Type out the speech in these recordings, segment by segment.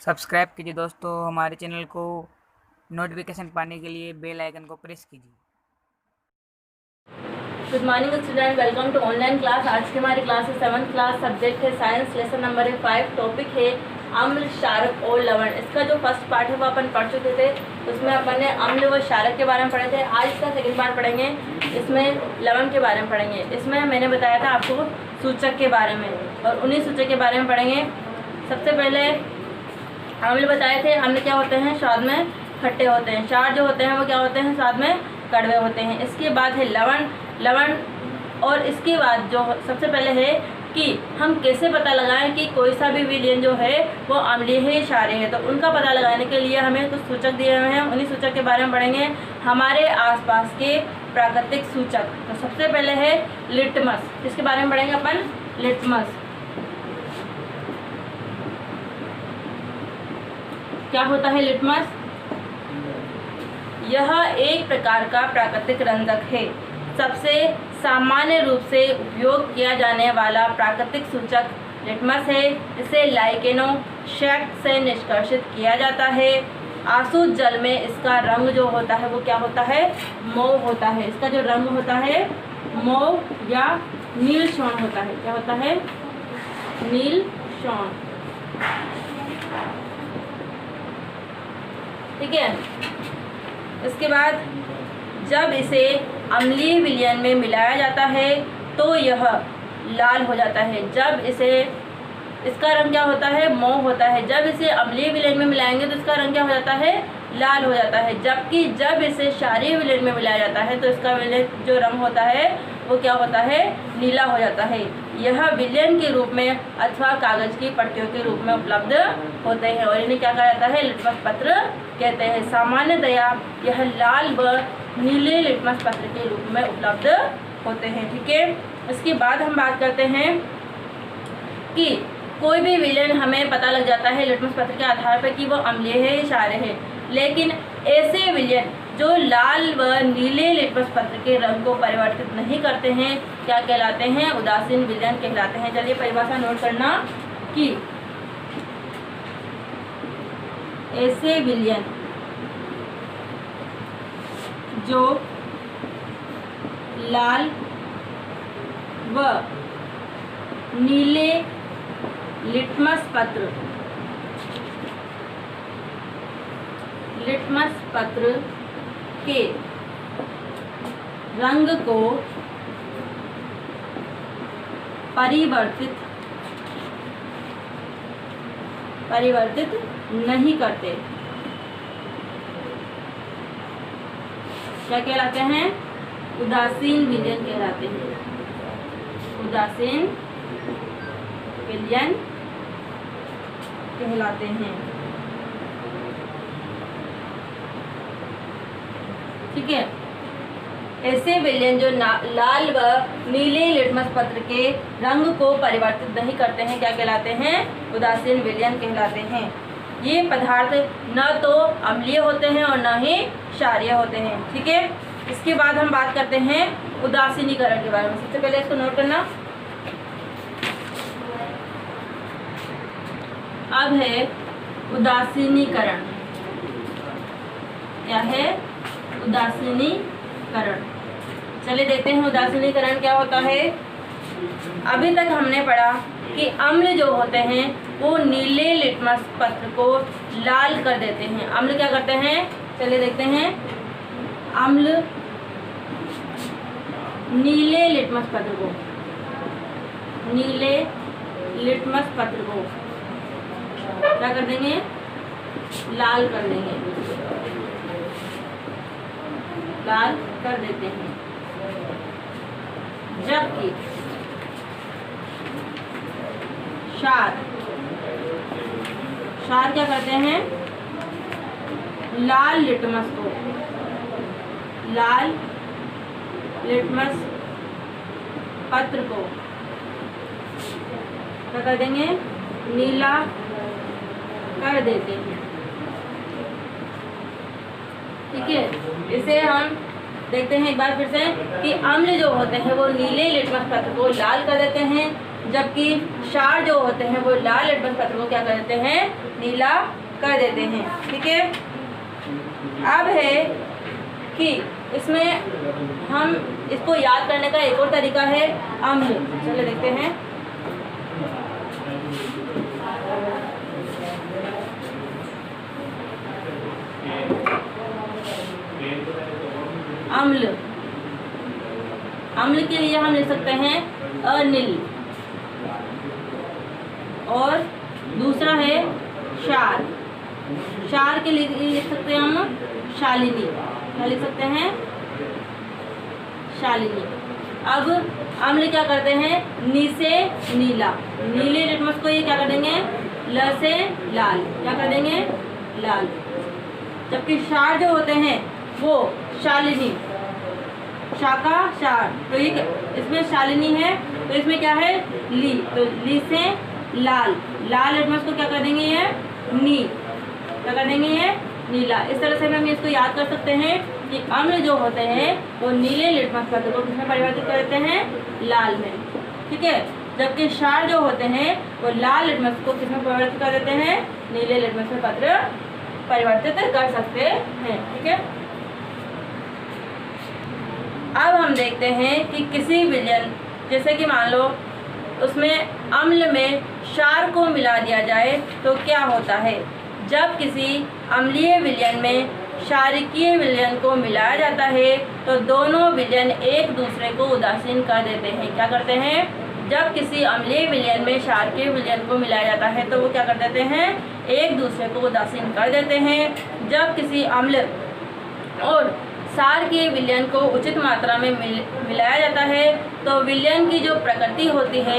Subscribe कीजिए दोस्तों हमारे चैनल को। नोटिफिकेशन पाने के लिए बेल आइकन को प्रेस कीजिए। Good morning student, welcome to online class. आज की हमारी क्लास है 7th क्लास, सब्जेक्ट है साइंस, लेसन नंबर है 5, टॉपिक है अम्ल, क्षारक और लवण। इसका जो फर्स्ट पार्ट है वो अपन पढ़ चुके थे, उसमें अपन ने अम्ल व क्षारक के बारे में पढ़े थे। आज इसका सेकंड पार्ट पढ़ेंगे, इसमें लवण के बारे में पढ़ेंगे। इसमें मैंने बताया था आपको सूचक के बारे में, और उन्हीं सूचक के बारे में पढ़ेंगे। सबसे पहले अम्ल बताए थे। अम्ल क्या होते हैं? स्वाद में खट्टे होते हैं। क्षार जो होते हैं वो क्या होते हैं? स्वाद में कड़वे होते हैं। इसके बाद है लवण, और इसके बाद जो सबसे पहले है कि हम कैसे पता लगाएं कि कोई सा भी विलयन जो है वो अम्लीय है या क्षारीय है। तो उनका पता लगाने के लिए हमें कुछ सूचक दिए हुए हैं, उन्हीं सूचक के बारे में पढ़ेंगे। हमारे आसपास के प्राकृतिक सूचक, तो सबसे पहले है लिटमस। इसके बारे में पढ़ेंगे अपन। लिटमस क्या होता है? लिटमस यह एक प्रकार का प्राकृतिक रंजक है। सबसे सामान्य रूप से उपयोग किया जाने वाला प्राकृतिक सूचक लिटमस है। इसे लाइकेनोशैक से निष्कर्षित किया जाता है। आसू जल में इसका रंग जो होता है वो क्या होता है? मौव होता है। इसका जो रंग होता है मौव या नील शौन होता है। क्या होता है? नील शौन। ठीक है। इसके बाद जब इसे अम्लीय विलयन में मिलाया जाता है तो यह लाल हो जाता है। जब इसे इसका रंग क्या होता है? मौव होता है। जब इसे अम्लीय विलयन में मिलाएंगे तो इसका रंग क्या हो जाता है? लाल हो जाता है। जबकि जब इसे क्षारीय विलयन में मिलाया जाता है तो इसका विलयन जो रंग होता है वो क्या होता है? नीला हो जाता है। यह विलयन के रूप में अथवा कागज की पट्टियों के रूप में उपलब्ध होते हैं, और इन्हें क्या कहा जाता है? लिटमस पत्र कहते हैं। सामान्यतया यह लाल व नीले लिटमस पत्र के रूप में उपलब्ध होते हैं। ठीक है। इसके बाद हम बात करते हैं कि कोई भी विलयन हमें पता लग जाता है लिटमस पत्र के आधार पर कि वो अम्लीय है या क्षारीय है, लेकिन ऐसे विलयन जो लाल व नीले लिटमस पत्र के रंग को परिवर्तित नहीं करते हैं क्या कहलाते हैं? उदासीन विलयन कहलाते हैं। चलिए परिभाषा नोट करना कि ऐसे विलयन जो लाल व नीले लिटमस पत्र के रंग को परिवर्तित नहीं करते क्या कहलाते हैं? उदासीन विलयन कहलाते हैं। उदासीन विलयन कहलाते हैं। ठीक है। ऐसे विलयन जो लाल व नीले लिटमस पत्र के रंग को परिवर्तित नहीं करते हैं क्या कहलाते हैं? उदासीन विलयन कहलाते हैं। ये पदार्थ न तो अम्लीय होते हैं और न ही क्षारीय होते हैं। ठीक है। इसके बाद हम बात करते हैं उदासीनीकरण के बारे में। सबसे पहले इसको नोट करना। अब है उदासीनीकरण। क्या है? उदासीनीकरण। चलिए देखते हैं उदासीनीकरण क्या होता है। अभी तक हमने पढ़ा कि अम्ल जो होते हैं वो नीले लिटमस पत्र को लाल कर देते हैं। अम्ल क्या करते हैं? चलिए देखते हैं। अम्ल नीले लिटमस पत्र को क्या कर देंगे? लाल कर देंगे, लाल कर देते हैं। जबकि क्षार क्या करते हैं? लाल लिटमस पत्र को क्या कर देंगे? नीला कर देते हैं। ठीक है। इसे हम देखते हैं एक बार फिर से कि अम्ल जो होते हैं वो नीले लिटमस पत्र को लाल कर देते हैं, जबकि क्षार जो होते हैं वो लाल लिटमस पत्र को क्या कर देते हैं, नीला कर देते हैं। ठीक है, अब है कि इसमें हम इसको याद करने का एक और तरीका है अम्ल। चलिए देखते हैं। अम्ल, अम्ल के लिए हम लिख सकते हैं अनिल, और दूसरा है क्षार, क्षार के लिए लिख सकते हैं हम शालिनी। क्या लिख सकते हैं, शालिनी। अब अम्ल क्या करते हैं, नी से नीला, नीले लिटमस को ये क्या कर देंगे, ल से लाल, क्या कर देंगे, लाल। जबकि क्षार जो होते हैं वो शालिनी, शाका क्षार, तो ये इसमें शालिनी है, तो इसमें क्या है, ली, तो ली से लाल, लाल लिटमस को क्या कर देंगे, ये नी, क्या कर देंगे, ये नीला। इस तरह से हम इसको याद कर सकते हैं कि अम्ल जो होते हैं वो नीले लिटमस पत्र को किसमें परिवर्तित कर देते हैं, लाल में। ठीक है, जबकि क्षार जो होते हैं वो लाल लिटमस को किसमें परिवर्तित कर देते हैं, नीले लिटमस में पत्र परिवर्तित कर सकते हैं। ठीक है, अब हम देखते हैं कि किसी विलयन, जैसे कि मान लो उसमें अम्ल में क्षार को मिला दिया जाए तो क्या होता है। जब किसी अम्लीय विलयन में क्षारकीय विलयन को मिलाया जाता है तो दोनों विलयन एक दूसरे को उदासीन कर देते हैं। क्या करते हैं, जब किसी अम्लीय विलयन में क्षारकीय विलयन को मिलाया जाता है तो वो क्या कर देते हैं, एक दूसरे को उदासीन कर देते हैं। जब किसी अम्ल और क्षार के विलयन को उचित मात्रा में मिलाया जाता है तो विलयन की जो प्रकृति होती है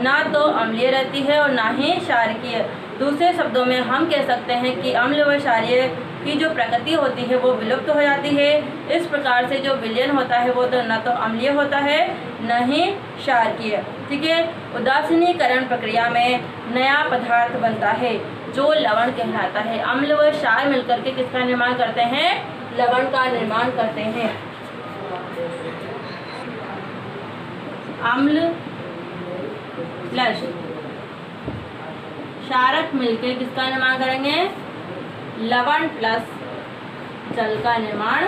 ना तो अम्लीय रहती है और ना ही क्षारकीय। दूसरे शब्दों में हम कह सकते हैं कि अम्ल व क्षारीय की जो प्रकृति होती है वो विलुप्त हो जाती है। इस प्रकार से जो विलयन होता है वो तो न तो अम्लीय होता है न ही क्षारकीय। ठीक है, उदासीनीकरण प्रक्रिया में नया पदार्थ बनता है जो लवण कहलाता है। अम्ल व क्षार मिलकर के किसका निर्माण करते हैं, लवण का निर्माण करते हैं। अम्ल प्लस क्षारक मिलकर किसका निर्माण करेंगे, लवण प्लस जल का निर्माण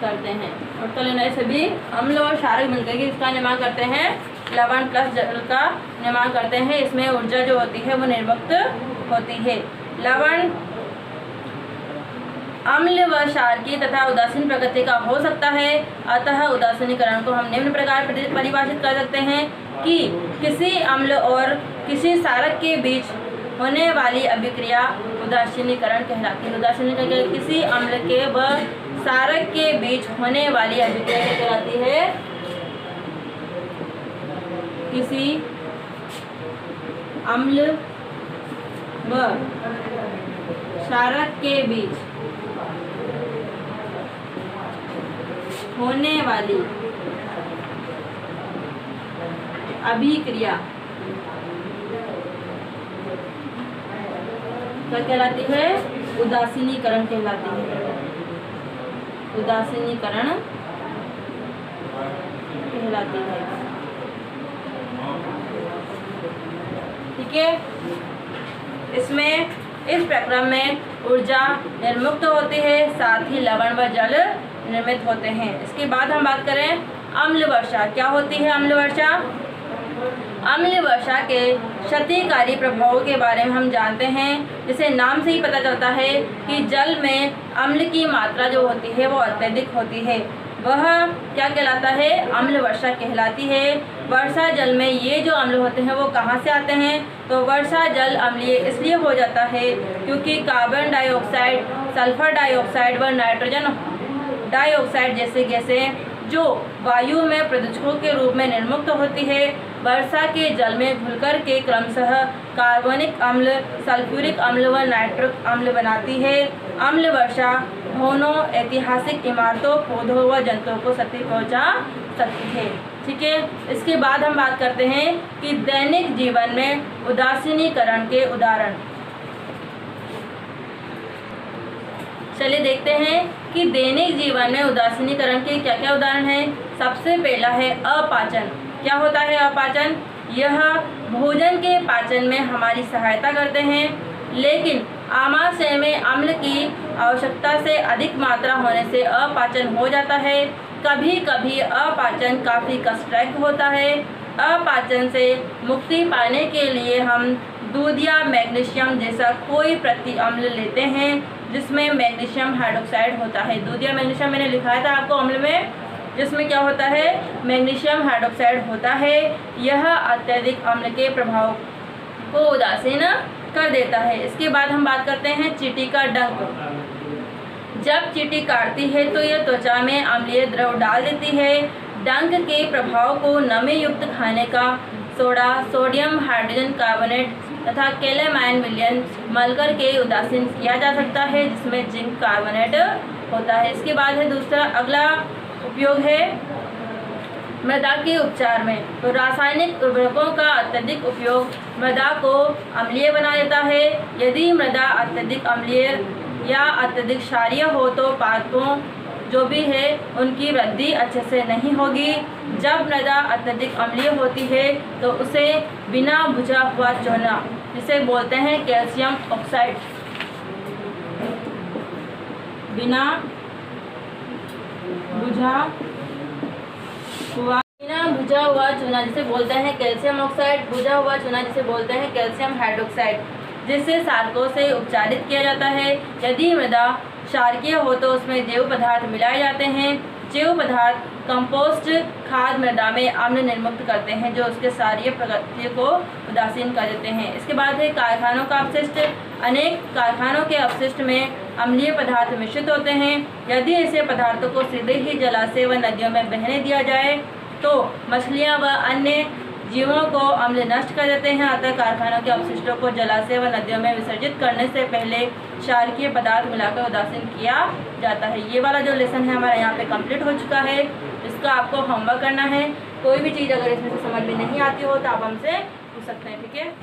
करते हैं। और तो लेना सभी अम्ल और क्षारक मिलकर के इसका निर्माण करते हैं, लवण प्लस जल का निर्माण करते हैं। इसमें ऊर्जा जो होती है वो निर्मुक्त होती है। लवण अम्ल व क्षारकीय तथा उदासीन प्रकृति का हो सकता है। अतः उदासीनीकरण को हम निम्न प्रकार परिभाषित कर सकते हैं कि किसी अम्ल और किसी क्षारक के बीच होने वाली अभिक्रिया उदासीनीकरण कहलाती है। उदासीनीकरण किसी अम्ल के व क्षारक के बीच होने वाली अभिक्रिया कहलाती है, किसी अम्ल व क्षारक के बीच होने वाली अभिक्रिया क्या कहलाती है, उदासीनीकरण कहलाती है। उदासीनीकरण कहलाती है। ठीक है, इसमें इस प्रक्रम में ऊर्जा निर्मुक्त होती है, साथ ही लवण व जल निर्मित होते हैं। इसके बाद हम बात करें अम्ल वर्षा। क्या होती है अम्ल वर्षा? अम्ल वर्षा के क्षतिकारी प्रभावों के बारे में हम जानते हैं। जिसे नाम से ही पता चलता है कि जल में अम्ल की मात्रा जो होती है वो अत्यधिक होती है, वह क्या कहलाता है, अम्ल वर्षा कहलाती है। वर्षा जल में ये जो अम्ल होते हैं वो कहाँ से आते हैं, तो वर्षा जल अम्लीय इसलिए हो जाता है क्योंकि कार्बन डाइऑक्साइड, सल्फर डाइऑक्साइड व नाइट्रोजन डाइऑक्साइड जैसे गैसें जो वायु में प्रदूषकों के रूप में निर्मुक्त होती है, वर्षा के जल में घुलकर के क्रमशः कार्बनिक अम्ल, सल्फ्यूरिक अम्ल व नाइट्रिक अम्ल बनाती है। अम्ल वर्षा भवनों, ऐतिहासिक इमारतों, पौधों व जंतुओं को क्षति पहुंचा सकती है। ठीक है, इसके बाद हम बात करते हैं कि दैनिक जीवन में उदासीनीकरण के उदाहरण। चलिए देखते हैं कि दैनिक जीवन में उदासीनीकरण के क्या क्या उदाहरण हैं। सबसे पहला है अपाचन। क्या होता है अपाचन? यह भोजन के पाचन में हमारी सहायता करते हैं, लेकिन आमाशय में अम्ल की आवश्यकता से अधिक मात्रा होने से अपाचन हो जाता है। कभी कभी अपाचन काफ़ी कष्टदायक होता है। अपाचन से मुक्ति पाने के लिए हम दूध या मैग्नीशियम जैसा कोई प्रति अम्ल लेते हैं जिसमें मैग्नीशियम हाइड्रोक्साइड होता है। दूध या मैग्नीशियम मैंने लिखाया था आपको अम्ल में, जिसमें क्या होता है, मैग्नीशियम हाइड्रोक्साइड होता है। यह अत्यधिक अम्ल के प्रभाव को उदासीन कर देता है। इसके बाद हम बात करते हैं चींटी का डंक। जब चींटी काटती है तो यह त्वचा में अम्लीय द्रव डाल देती है। डंक के प्रभाव को नमी युक्त खाने का सोडा, सोडियम हाइड्रोजन कार्बोनेट तथा कैलेमाइन विलयन मलकर के उदासीन किया जा सकता है, जिसमें जिंक कार्बोनेट होता है। इसके बाद है दूसरा अगला उपयोग है मृदा के उपचार में। तो रासायनिक उर्वरकों का अत्यधिक उपयोग मृदा को अम्लीय बना देता है। यदि मृदा अत्यधिक अम्लीय या अत्यधिक क्षारीय हो तो पादपों जो भी है उनकी वृद्धि अच्छे से नहीं होगी। जब मृदा अत्यधिक अम्लीय होती है तो उसे बिना बुझा हुआ चूना, जिसे बोलते हैं कैल्शियम ऑक्साइड, बिना बुझा हुआ चूना जिसे बोलते हैं कैल्शियम ऑक्साइड, बुझा हुआ चूना जिसे बोलते हैं कैल्शियम हाइड्रोक्साइड, जिससे सारकों से उपचारित किया जाता है। यदि मृदा क्षारकीय हो तो उसमें जैव पदार्थ मिलाए जाते हैं। जैव पदार्थ कंपोस्ट खाद मृदा में अम्ल निर्मुक्त करते हैं, जो उसके क्षारीय प्रकृति को उदासीन कर देते हैं। इसके बाद है कारखानों का अपशिष्ट। अनेक कारखानों के अपशिष्ट में अम्लीय पदार्थ मिश्रित होते हैं। यदि ऐसे पदार्थों को सीधे ही जलाशय व नदियों में बहने दिया जाए तो मछलियाँ व अन्य जीवों को अम्ल नष्ट कर देते हैं। अतः कारखानों के अपशिष्टों को जलाशय व नदियों में विसर्जित करने से पहले क्षारकीय पदार्थ मिलाकर उदासीन किया जाता है। ये वाला जो लेसन है हमारा यहाँ पे कंप्लीट हो चुका है। इसका आपको होमवर्क करना है। कोई भी चीज़ अगर इसमें से समझ में नहीं आती हो तो आप हमसे पूछ सकते हैं, ठीक है।